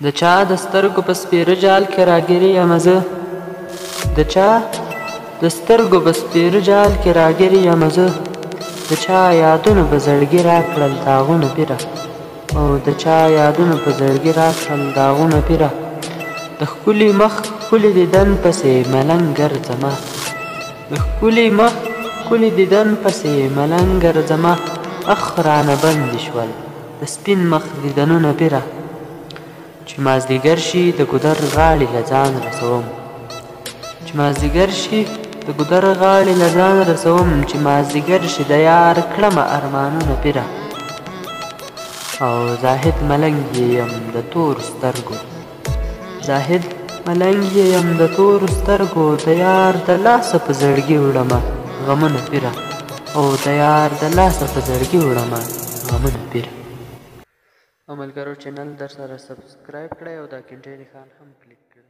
د چا د سترګو په سپېره جال کې راګیرې یم زه د چا د سترګو په سپېره جال کې راګیرې یم زه د چا یادونه په زړګي راکړل داغونه پیره او د چا یادونه په زړګي راکړل داغونه پیره د ښکلي مخ ښکلي دیدن پسې ملنګ ګرځمه د ښکلي مخ ښکلي دیدن پسې ملنګ ګرځمه اخ رانه بندې شول د سپین مخ دیدنونه پیره چې مازدیګر شي د ګودر غاړې له ځان رسوم چې مازدیګر شي د ګودر غاړې له ځان رسوم چې مازدیګر شي د یار کړمه ارمانونه پیره او زاهد ملنګ یم د تورو سترګو زاهد ملنګ یم د تورو سترګو د یار د لاسه په زړګي وړمه غمونه پیره او د یار د لاسه په زړګي وړمه غمونه پیره او ملګرو چینل در سره سبسکرایب کړئ او دا کنټې نښان هم کلیک کړئ